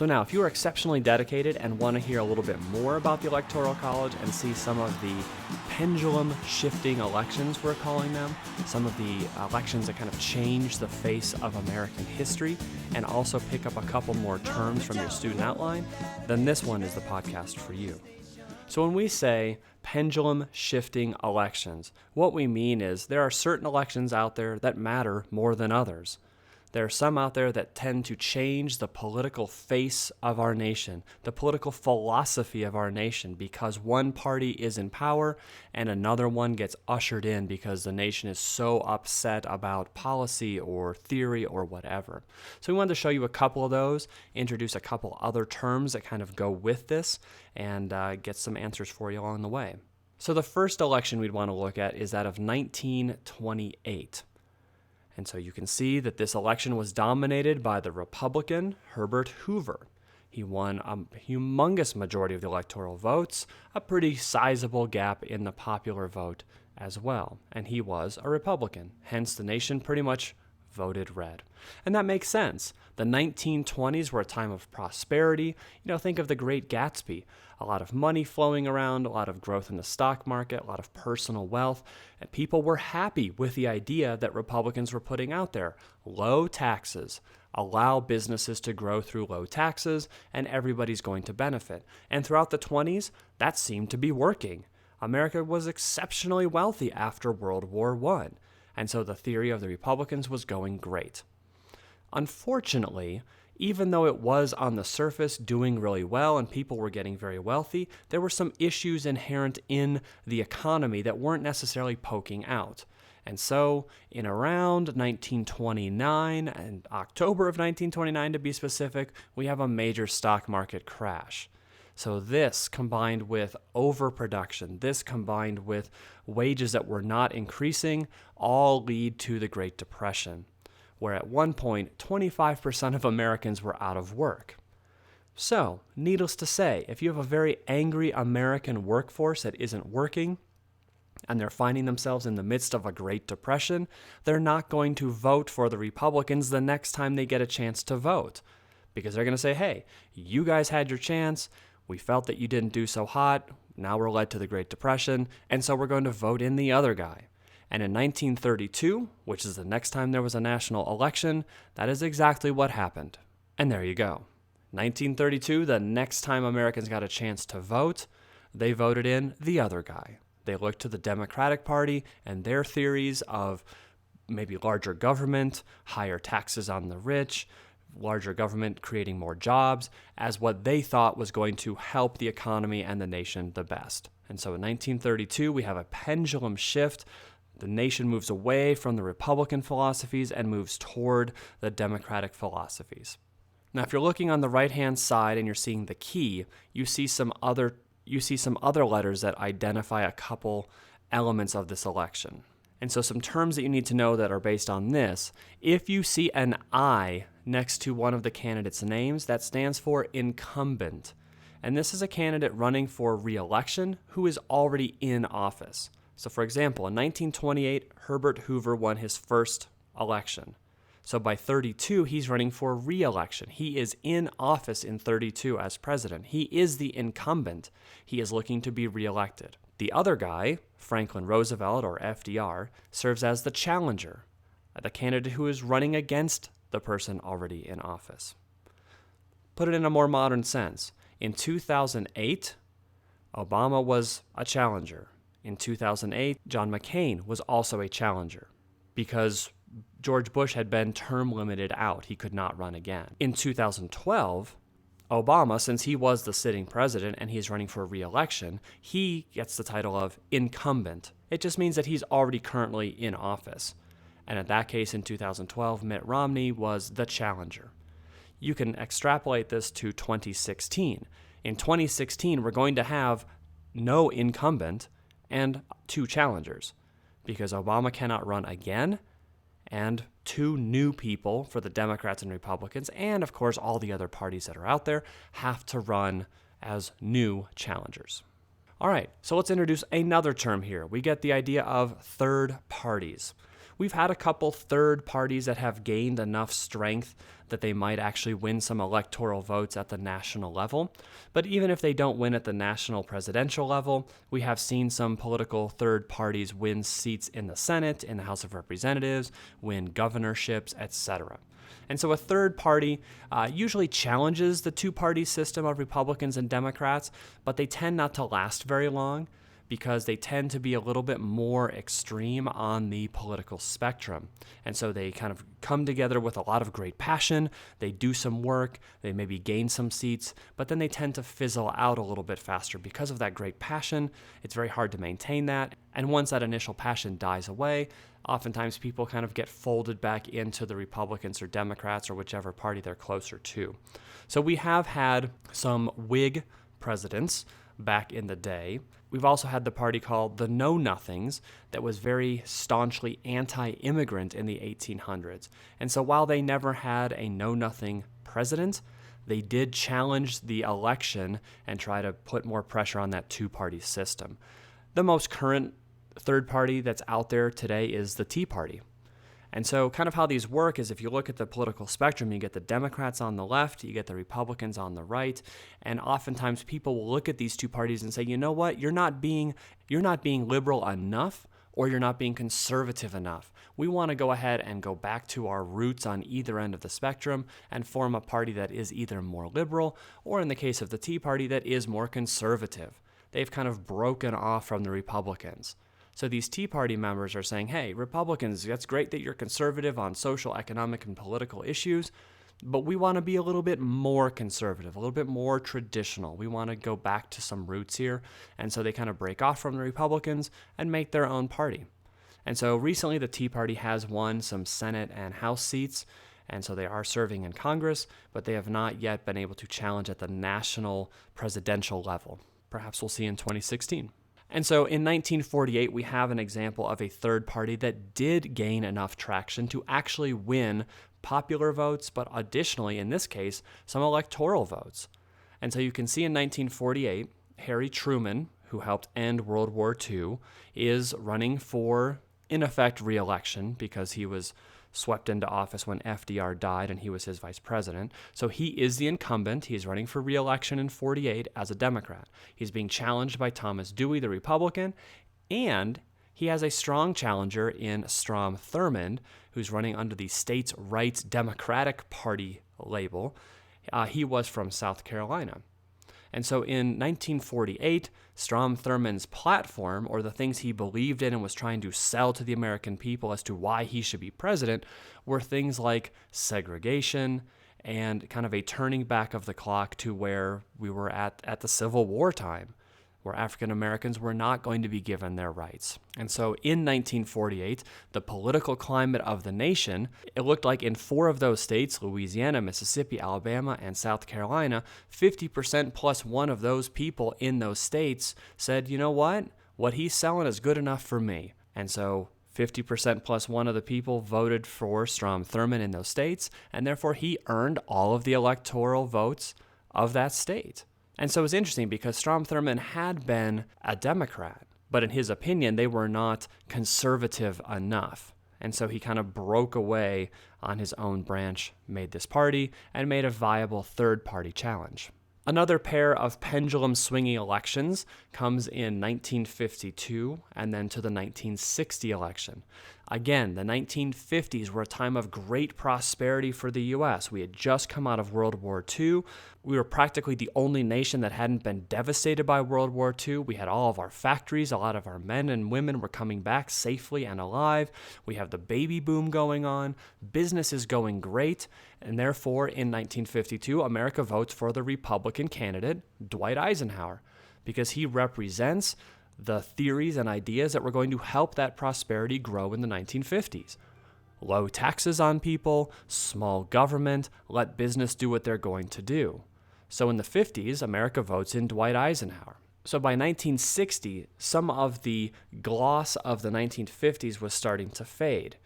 So now, if you are exceptionally dedicated and want to hear a little bit more about the Electoral College and see some of the pendulum shifting elections, we're calling them, some of the elections that kind of change the face of American history, and also pick up a couple more terms from your student outline, then this one is the podcast for you. So when we say pendulum shifting elections, what we mean is there are certain elections out there that matter more than others. There are some out there that tend to change the political face of our nation, the political philosophy of our nation, because one party is in power and another one gets ushered in because the nation is so upset about policy or theory or whatever. So we wanted to show you a couple of those, introduce a couple other terms that kind of go with this, and get some answers for you along the way. So the first election we'd want to look at is that of 1928. And so you can see that this election was dominated by the Republican Herbert Hoover. He won a humongous majority of the electoral votes, a pretty sizable gap in the popular vote as well. And he was a Republican, hence the nation pretty much voted red. And that makes sense. The 1920s were a time of prosperity. Think of the Great Gatsby. A lot of money flowing around, a lot of growth in the stock market, a lot of personal wealth, and people were happy with the idea that Republicans were putting out there. Low taxes. Allow businesses to grow through low taxes, and everybody's going to benefit. And throughout the 20s, that seemed to be working. America was exceptionally wealthy after World War I. And so the theory of the Republicans was going great. Unfortunately, even though it was on the surface doing really well and people were getting very wealthy, there were some issues inherent in the economy that weren't necessarily poking out. And so in around 1929, and October of 1929 to be specific, we have a major stock market crash. So this combined with overproduction, this combined with wages that were not increasing, all lead to the Great Depression, where at one point, 25% of Americans were out of work. So, needless to say, if you have a very angry American workforce that isn't working, and they're finding themselves in the midst of a Great Depression, they're not going to vote for the Republicans the next time they get a chance to vote. Because they're going to say, hey, you guys had your chance, we felt that you didn't do so hot, now we're led to the Great Depression, and so we're going to vote in the other guy. And in 1932, which is the next time there was a national election, that is exactly what happened. And there you go. 1932, the next time Americans got a chance to vote, they voted in the other guy. They looked to the Democratic Party and their theories of maybe larger government, higher taxes on the rich, larger government creating more jobs as what they thought was going to help the economy and the nation the best. And so in 1932, we have a pendulum shift. The nation moves away from the Republican philosophies and moves toward the Democratic philosophies. Now, if you're looking on the right-hand side and you're seeing the key, you see some other letters that identify a couple elements of this election. And so some terms that you need to know that are based on this, if you see an I next to one of the candidates' names, that stands for incumbent. And this is a candidate running for re-election who is already in office. So for example, in 1928, Herbert Hoover won his first election. So by 32, he's running for re-election. He is in office in 32 as president. He is the incumbent. He is looking to be re-elected. The other guy, Franklin Roosevelt or FDR, serves as the challenger, the candidate who is running against the person already in office. Put it in a more modern sense. In 2008, Obama was a challenger. In 2008, John McCain was also a challenger because George Bush had been term limited out. He could not run again. In 2012, Obama, since he was the sitting president and he's running for re-election, he gets the title of incumbent. It just means that he's already currently in office. And in that case, in 2012, Mitt Romney was the challenger. You can extrapolate this to 2016. In 2016, we're going to have no incumbent and two challengers because Obama cannot run again, and two new people for the Democrats and Republicans, and of course all the other parties that are out there, have to run as new challengers. All right, so let's introduce another term here. We get the idea of third parties. We've had a couple third parties that have gained enough strength that they might actually win some electoral votes at the national level. But even if they don't win at the national presidential level, we have seen some political third parties win seats in the Senate, in the House of Representatives, win governorships, etc. And so a third party usually challenges the two-party system of Republicans and Democrats, but they tend not to last very long because they tend to be a little bit more extreme on the political spectrum. And so they kind of come together with a lot of great passion, they do some work, they maybe gain some seats, but then they tend to fizzle out a little bit faster. Because of that great passion, it's very hard to maintain that. And once that initial passion dies away, oftentimes people kind of get folded back into the Republicans or Democrats or whichever party they're closer to. So we have had some Whig presidents back in the day. We've also had the party called the Know-Nothings that was very staunchly anti-immigrant in the 1800s. And so while they never had a know-nothing president, they did challenge the election and try to put more pressure on that two-party system. The most current third party that's out there today is the Tea Party. And so kind of how these work is if you look at the political spectrum, you get the Democrats on the left, you get the Republicans on the right, and oftentimes people will look at these two parties and say, you know what, you're not being liberal enough, or you're not being conservative enough. We want to go ahead and go back to our roots on either end of the spectrum and form a party that is either more liberal, or in the case of the Tea Party, that is more conservative. They've kind of broken off from the Republicans. So these Tea Party members are saying, hey, Republicans, that's great that you're conservative on social, economic, and political issues, but we want to be a little bit more conservative, a little bit more traditional. We want to go back to some roots here. And so they kind of break off from the Republicans and make their own party. And so recently the Tea Party has won some Senate and House seats, and so they are serving in Congress, but they have not yet been able to challenge at the national presidential level. Perhaps we'll see in 2016. And so in 1948, we have an example of a third party that did gain enough traction to actually win popular votes, but additionally, in this case, some electoral votes. And so you can see in 1948, Harry Truman, who helped end World War II, is running for, in effect, re-election because he was swept into office when FDR died and he was his vice president. So he is the incumbent. He is running for re-election in 48 as a Democrat. He's being challenged by Thomas Dewey, the Republican, and he has a strong challenger in Strom Thurmond, who's running under the States' Rights Democratic Party label. He was from South Carolina. And so in 1948, Strom Thurmond's platform, or the things he believed in and was trying to sell to the American people as to why he should be president, were things like segregation and kind of a turning back of the clock to where we were at the Civil War time, where African Americans were not going to be given their rights. And so in 1948, the political climate of the nation, it looked like in 4 of those states, Louisiana, Mississippi, Alabama, and South Carolina, 50% plus one of those people in those states said, you know what he's selling is good enough for me. And so 50% plus one of the people voted for Strom Thurmond in those states, and therefore he earned all of the electoral votes of that state. And so it's interesting because Strom Thurmond had been a Democrat, but in his opinion, they were not conservative enough. And so he kind of broke away on his own branch, made this party, and made a viable third-party challenge. Another pair of pendulum swinging elections comes in 1952 and then to the 1960 election. Again, the 1950s were a time of great prosperity for the U.S. We had just come out of World War II. We were practically the only nation that hadn't been devastated by World War II. We had all of our factories. A lot of our men and women were coming back safely and alive. We have the baby boom going on. Business is going great. And therefore, in 1952, America votes for the Republican candidate, Dwight Eisenhower, because he represents the theories and ideas that were going to help that prosperity grow in the 1950s. Low taxes on people, small government, let business do what they're going to do. So in the 50s, America votes in Dwight Eisenhower. So by 1960, some of the gloss of the 1950s was starting to fade.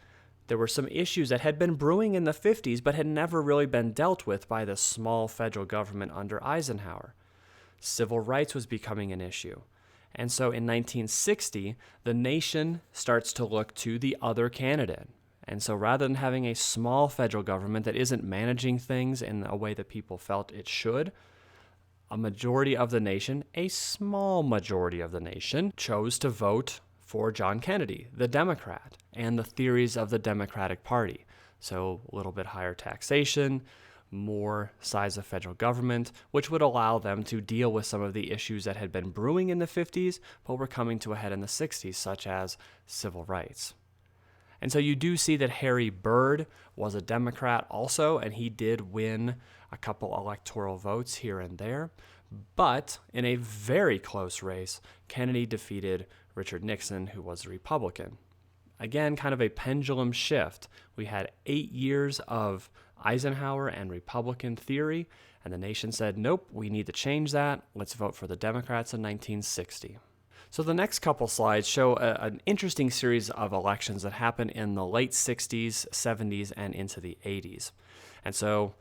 There were some issues that had been brewing in the 50s but had never really been dealt with by the small federal government under Eisenhower. Civil rights was becoming an issue. And so in 1960, the nation starts to look to the other candidate. And so rather than having a small federal government that isn't managing things in a way that people felt it should, a majority of the nation, a small majority of the nation, chose to vote for John Kennedy, the Democrat, and the theories of the Democratic Party. So a little bit higher taxation, more size of federal government, which would allow them to deal with some of the issues that had been brewing in the 50s, but were coming to a head in the 60s, such as civil rights. And so you do see that Harry Byrd was a Democrat also, and he did win a couple electoral votes here and there. But in a very close race, Kennedy defeated Richard Nixon, who was a Republican. Again, kind of a pendulum shift. We had 8 years of Eisenhower and Republican theory, and the nation said, nope, we need to change that. Let's vote for the Democrats in 1960. So the next couple slides show an interesting series of elections that happened in the late 60s, 70s, and into the 80s. And so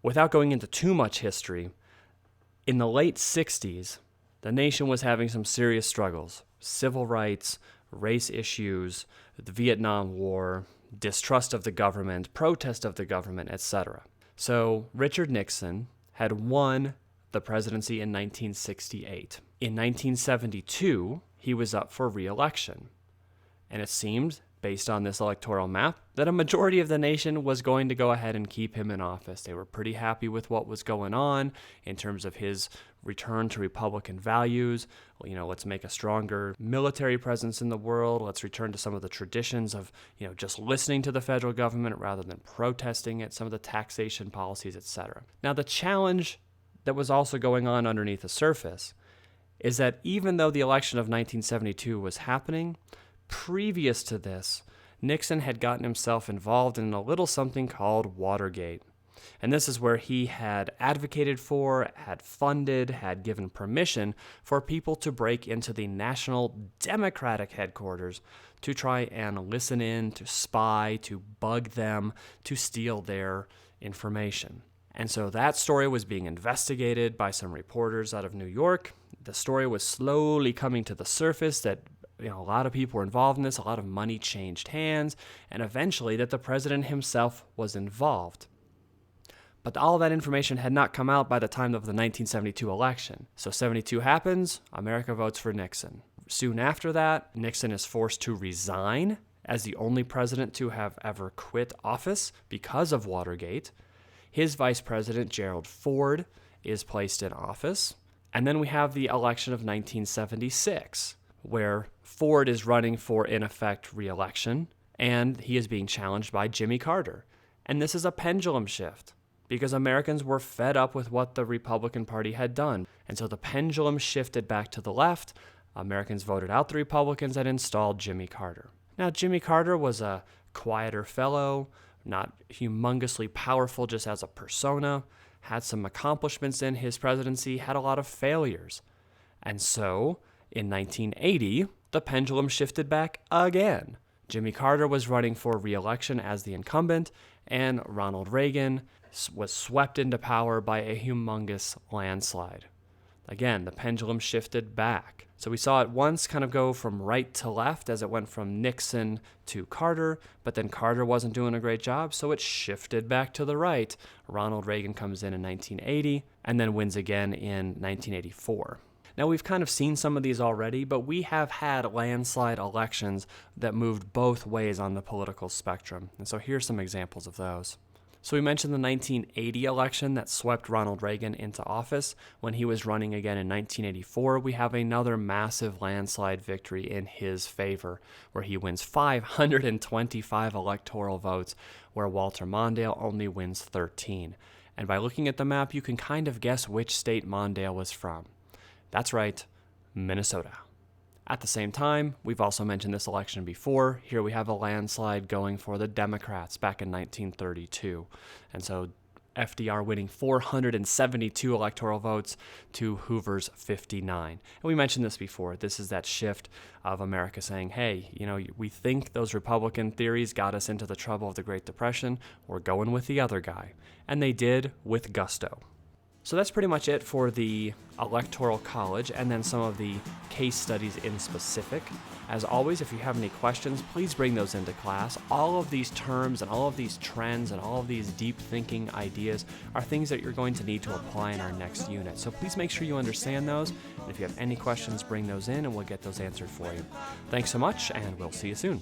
without going into too much history, in the late 60s, the nation was having some serious struggles. Civil rights, race issues, the Vietnam War, distrust of the government, protest of the government, etc. So Richard Nixon had won the presidency in 1968. In 1972, he was up for re-election. And it seemed, based on this electoral map, that a majority of the nation was going to go ahead and keep him in office. They were pretty happy with what was going on in terms of his return to Republican values. Let's make a stronger military presence in the world. Let's return to some of the traditions of, just listening to the federal government rather than protesting it, some of the taxation policies, etc. Now, the challenge that was also going on underneath the surface is that even though the election of 1972 was happening, previous to this, Nixon had gotten himself involved in a little something called Watergate. And this is where he had advocated for, had funded, had given permission for people to break into the National Democratic headquarters to try and listen in, to spy, to bug them, to steal their information. And so that story was being investigated by some reporters out of New York. The story was slowly coming to the surface that a lot of people were involved in this, a lot of money changed hands, and eventually that the president himself was involved. But all that information had not come out by the time of the 1972 election. So 72 happens, America votes for Nixon. Soon after that, Nixon is forced to resign as the only president to have ever quit office because of Watergate. His vice president, Gerald Ford, is placed in office. And then we have the election of 1976, where Ford is running for, in effect, re-election, and he is being challenged by Jimmy Carter. And this is a pendulum shift, because Americans were fed up with what the Republican Party had done. And so the pendulum shifted back to the left. Americans voted out the Republicans and installed Jimmy Carter. Now, Jimmy Carter was a quieter fellow, not humongously powerful just as a persona, had some accomplishments in his presidency, had a lot of failures. And so, in 1980, the pendulum shifted back again. Jimmy Carter was running for re-election as the incumbent, and Ronald Reagan was swept into power by a humongous landslide. Again, the pendulum shifted back. So we saw it once kind of go from right to left as it went from Nixon to Carter, but then Carter wasn't doing a great job, so it shifted back to the right. Ronald Reagan comes in 1980 and then wins again in 1984. Now, we've kind of seen some of these already, but we have had landslide elections that moved both ways on the political spectrum. And so here's some examples of those. So we mentioned the 1980 election that swept Ronald Reagan into office. When he was running again in 1984, we have another massive landslide victory in his favor, where he wins 525 electoral votes, where Walter Mondale only wins 13. And by looking at the map, you can kind of guess which state Mondale was from. That's right, Minnesota. At the same time, we've also mentioned this election before. Here we have a landslide going for the Democrats back in 1932. And so FDR winning 472 electoral votes to Hoover's 59. And we mentioned this before. This is that shift of America saying, hey, we think those Republican theories got us into the trouble of the Great Depression. We're going with the other guy. And they did with gusto. So that's pretty much it for the Electoral College and then some of the case studies in specific. As always, if you have any questions, please bring those into class. All of these terms and all of these trends and all of these deep thinking ideas are things that you're going to need to apply in our next unit. So please make sure you understand those. And if you have any questions, bring those in and we'll get those answered for you. Thanks so much, and we'll see you soon.